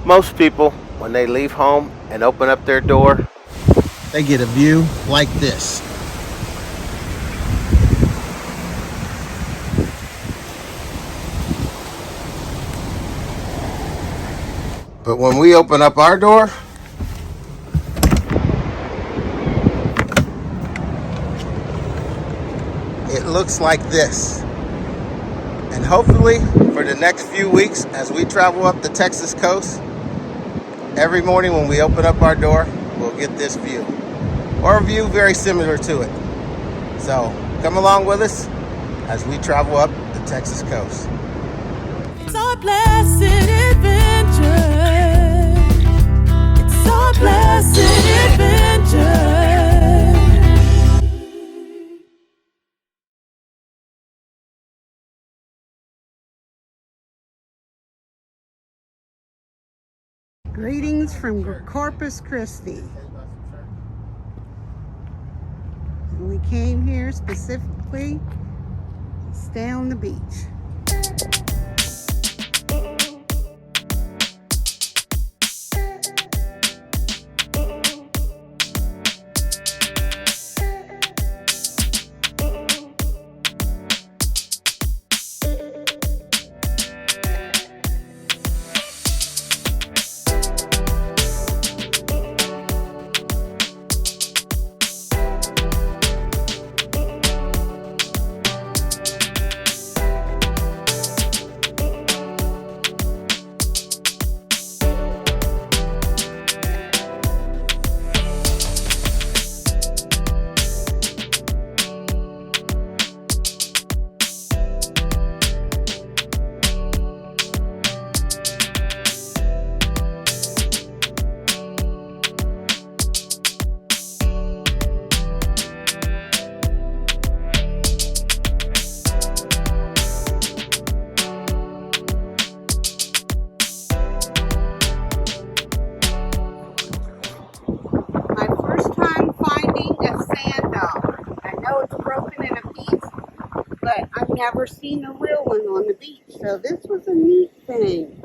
Most people, when they leave home and open up their door, they get a view like this. But when we open up our door, it looks like this. And hopefully for the next few weeks, as we travel up the Texas coast, every morning when we open up our door, we'll get this view, or a view very similar to it. So come along with us as we travel up the Texas coast. It's our blessed adventure. It's our blessed adventure. Greetings from Corpus Christi. We came here specifically to stay on the beach. But I've never seen a real one on the beach, so this was a neat thing.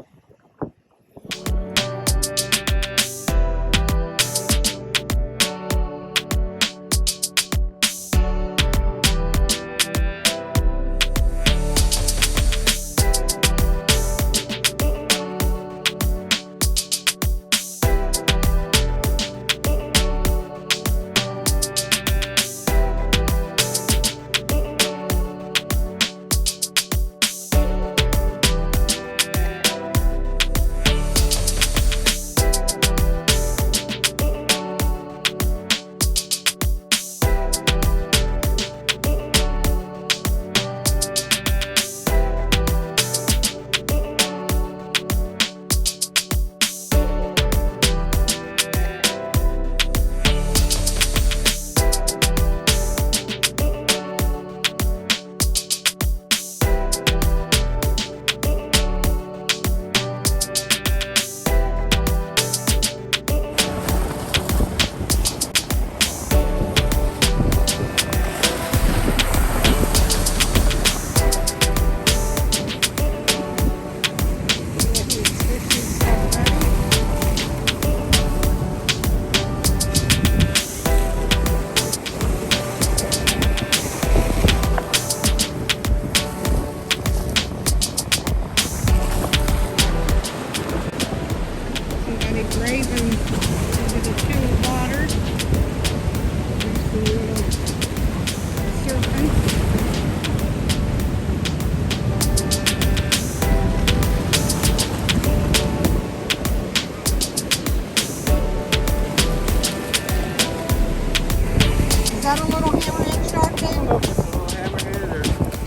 that a little hammerhead shark there? I don't know if it's a little hammerhead or...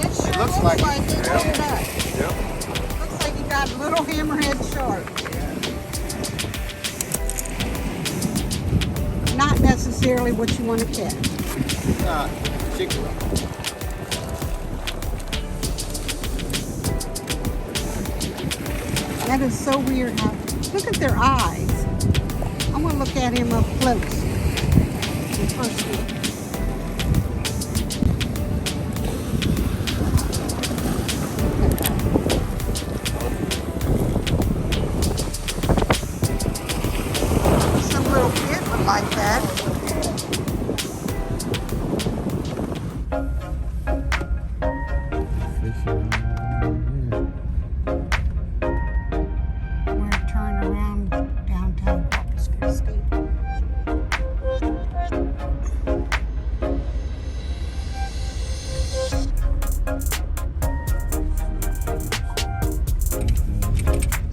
It sure looks like it. it. Yep. Looks like you got a little hammerhead shark. Not necessarily what you want to catch. Not particularly. That is so weird how, look at their eyes. I want to look at him up close. The first one. turn around downtown Corpus Christi.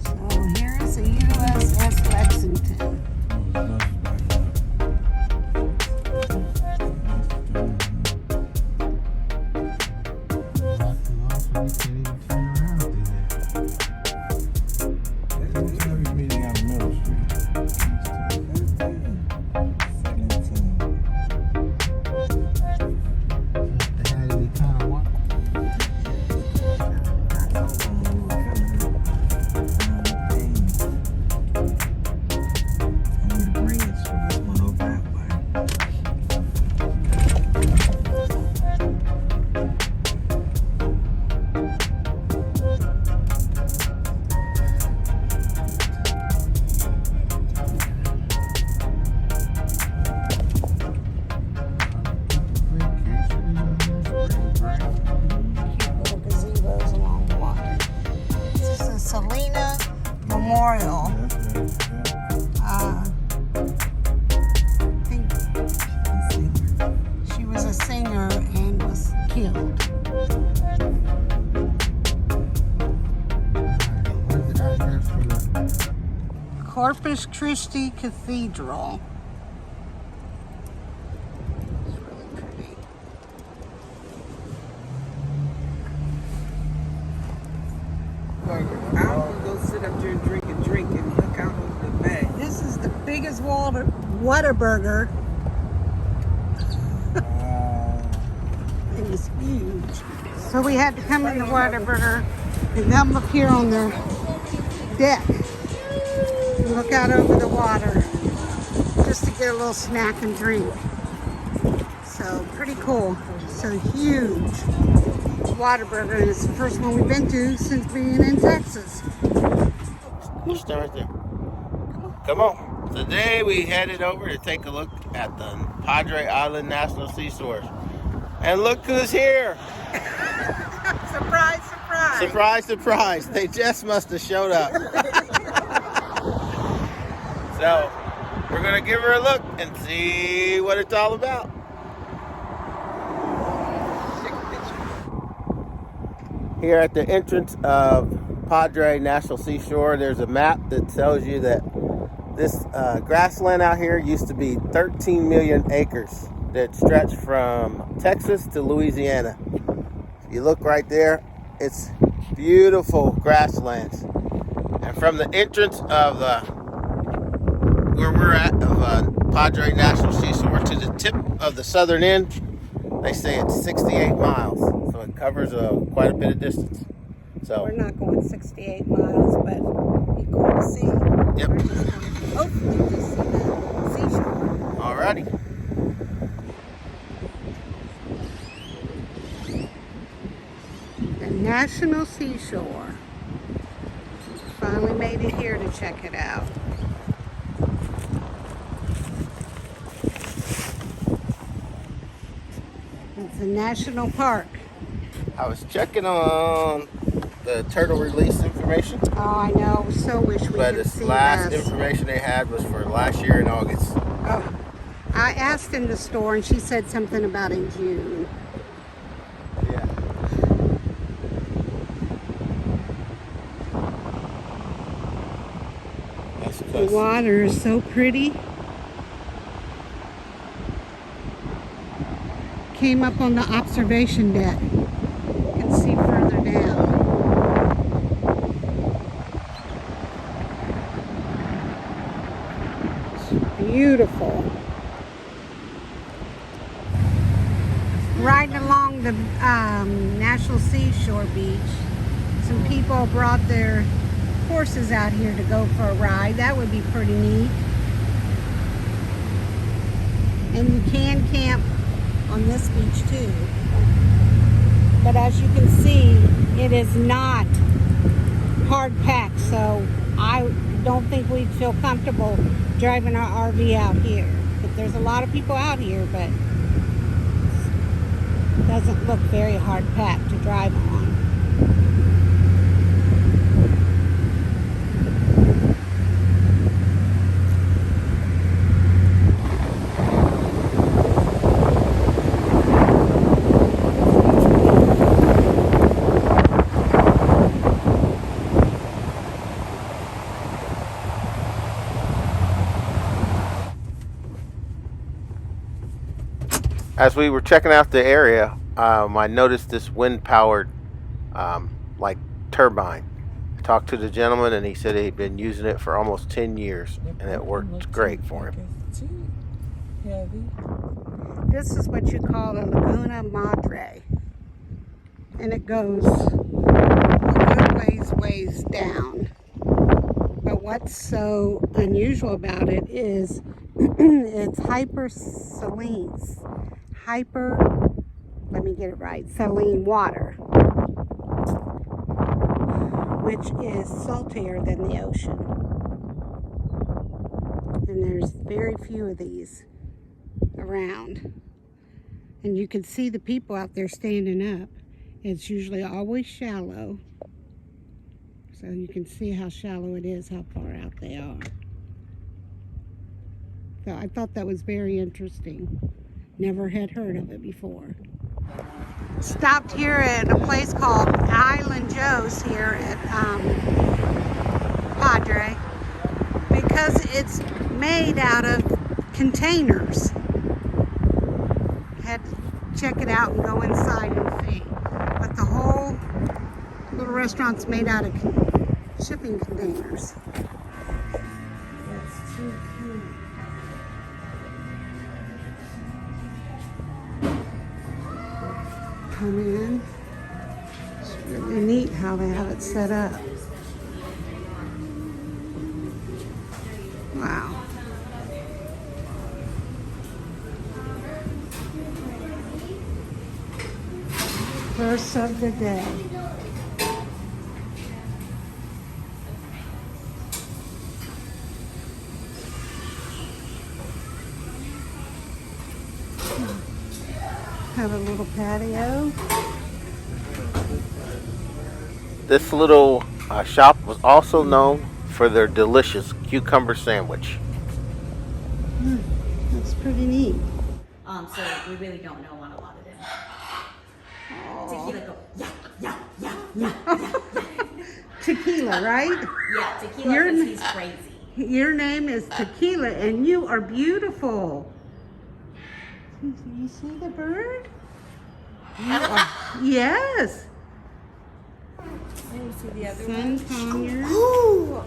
So here's the USS Lexington. Memorial. I think she was a singer and was killed. Corpus Christi Cathedral. It's really pretty. I'm gonna go sit up there and drink and look out over the bay. This is the biggest Whataburger. It is huge. So we had to come in the Whataburger and come up here on the deck and look out over the water just to get a little snack and drink. So pretty cool. So huge Whataburger, and it's the first one we've been to since being in Texas. You stay right there. Come on. Today we headed over to take a look at the Padre Island National Seashore. And look who's here. Surprise, surprise. Surprise, surprise. They just must have showed up. So we're going to give her a look and see what it's all about. Here at the entrance of Padre National Seashore, there's a map that tells you that this grassland out here used to be 13 million acres that stretched from Texas to Louisiana. If you look right there, it's beautiful grasslands. And from the entrance of where we're at of Padre National Seashore to the tip of the southern end, they say it's 68 miles. So it covers quite a bit of distance. So we're not going 68 miles, but it'd be cool to see. Yep. Hopefully just see the seashore. Alrighty. The National Seashore. Finally made it here to check it out. It's a national park. I was checking on the turtle release information, Oh, I know. So wish we but could the see last this. information they had was for last year in August. Oh, I asked in the store, and she said something about in June. Yeah. That's The because water is so pretty. Came up on the observation deck. You can see further down. It's beautiful. Riding along the National Seashore Beach, some people brought their horses out here to go for a ride. That would be pretty neat. And you can camp on this beach too. But as you can see, it is not hard packed, so I don't think we'd feel comfortable driving our RV out here. But there's a lot of people out here, but it doesn't look very hard packed to drive on. As we were checking out the area, I noticed this wind-powered like turbine. I talked to the gentleman and he said he'd been using it for almost 10 years and it worked great for him. Heavy. This is what you call a Laguna Madre. And it goes a good ways down. But what's so unusual about it is it's saline water, which is saltier than the ocean. And there's very few of these around. And you can see the people out there standing up. It's usually always shallow. So you can see how shallow it is, how far out they are. So I thought that was very interesting. Never had heard of it before. Stopped here at a place called Island Joe's here at Padre because it's made out of containers. Had to check it out and go inside and see. But the whole little restaurant's made out of shipping containers. That's too cute. Come in. It's really neat how they have it set up. Wow. First of the day. Have a little patio. This little shop was also known for their delicious cucumber sandwich. That's pretty neat. So we really don't know on a lot of them. Tequila go, yeah. Tequila, right? Yeah, tequila because he's crazy. Your name is Tequila and you are beautiful. You see the bird? Yes. And you see the other Sun conure. Ooh!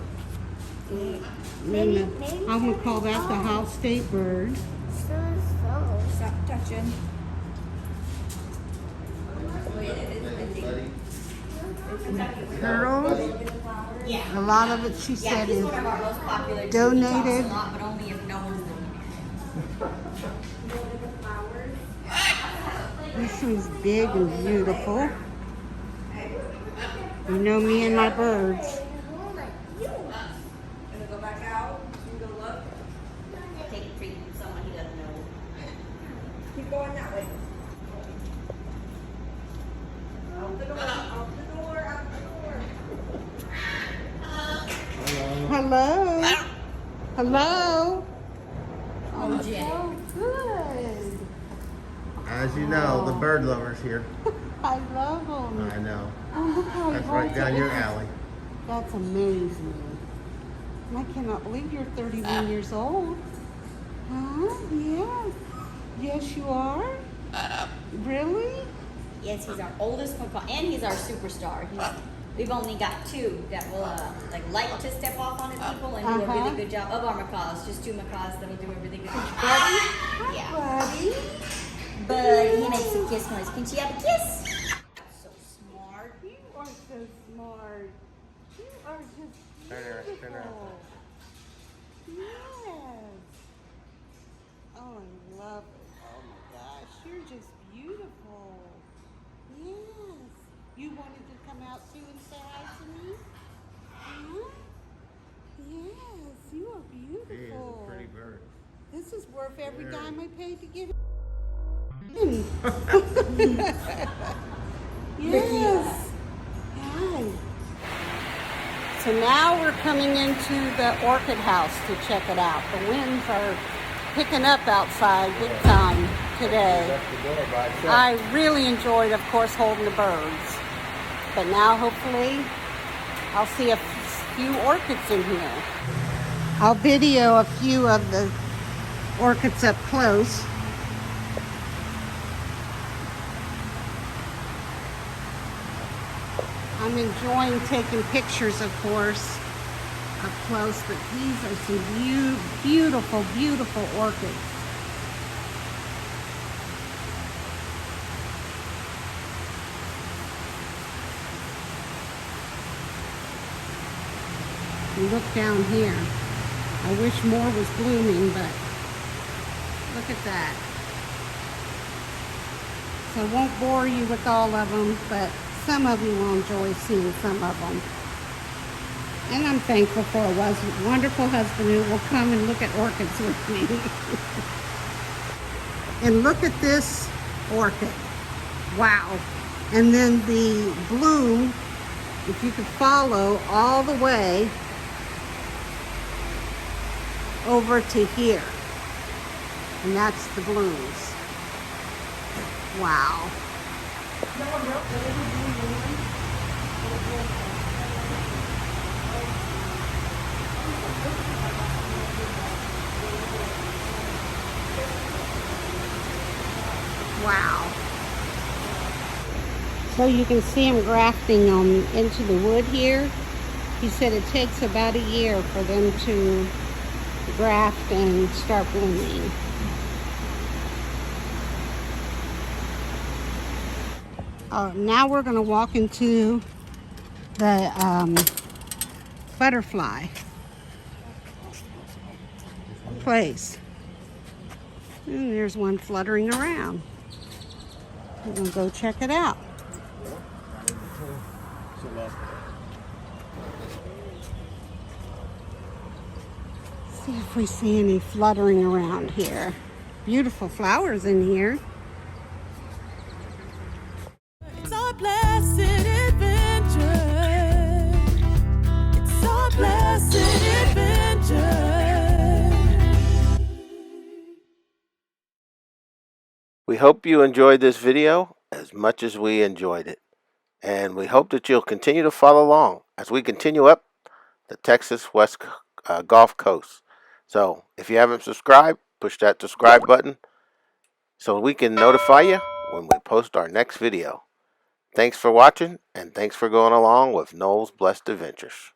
I'm going to call that the house state bird. Stop touching. Turtles. Yeah. A lot of it, she Yeah, said, he's is one of our most popular. donated. He talks a lot, but only if no one's doing it. This one's big and beautiful. You know me and my birds. Gonna go back out. You go look. Take a treat from someone he doesn't know. Keep going that way. Out the door. Out the door. Out the door. Hello. Hello. Oh, Jenny. Oh, good. As you know, the bird lovers here. I love them. I know. Oh, look how That's he right holds down it. your alley. That's amazing. And I cannot believe you're 31 years old. Huh? Yes. Yes, you are? Really? Yes, he's our oldest macaw, and he's our superstar. We've only got two that will like to step off on people and do a really good job of our macaws. Just two macaws that'll do a really good job. Buddy? Yeah. Buddy? But he makes a kiss noise. Can she have a kiss? So smart. You are so smart. You are just Turn around, beautiful. turn around. Yes. Oh, I love it. Oh my gosh, you're just beautiful. Yes. You wanted to come out too and say hi to me? Huh? Yes, you are beautiful. He is a pretty bird. This is worth every Very. dime I paid to get in. Yes. Hi. So now we're coming into the orchid house to check it out. The winds are picking up outside big time today. I really enjoyed, of course, holding the birds. But now hopefully I'll see a few orchids in here. I'll video a few of the orchids up close. I'm enjoying taking pictures, of course, up close, but these are some beautiful, beautiful orchids. And look down here. I wish more was blooming, but look at that. So I won't bore you with all of them, but some of you will enjoy seeing some of them. And I'm thankful for a wonderful husband who will come and look at orchids with me. And look at this orchid. Wow. And then the bloom, if you could follow all the way over to here. And that's the blooms. Wow. Wow. So you can see him grafting them into the wood here. He said it takes about a year for them to graft and start blooming. Now we're going to walk into the butterfly place. And there's one fluttering around. We're going to go check it out. See if we see any fluttering around here. Beautiful flowers in here. It's our blessed adventure. It's our blessed adventure. We hope you enjoyed this video as much as we enjoyed it. And we hope that you'll continue to follow along as we continue up the Texas West Gulf Coast. So if you haven't subscribed, push that subscribe button so we can notify you when we post our next video. Thanks for watching, and thanks for going along with Noel's Blessed Adventures.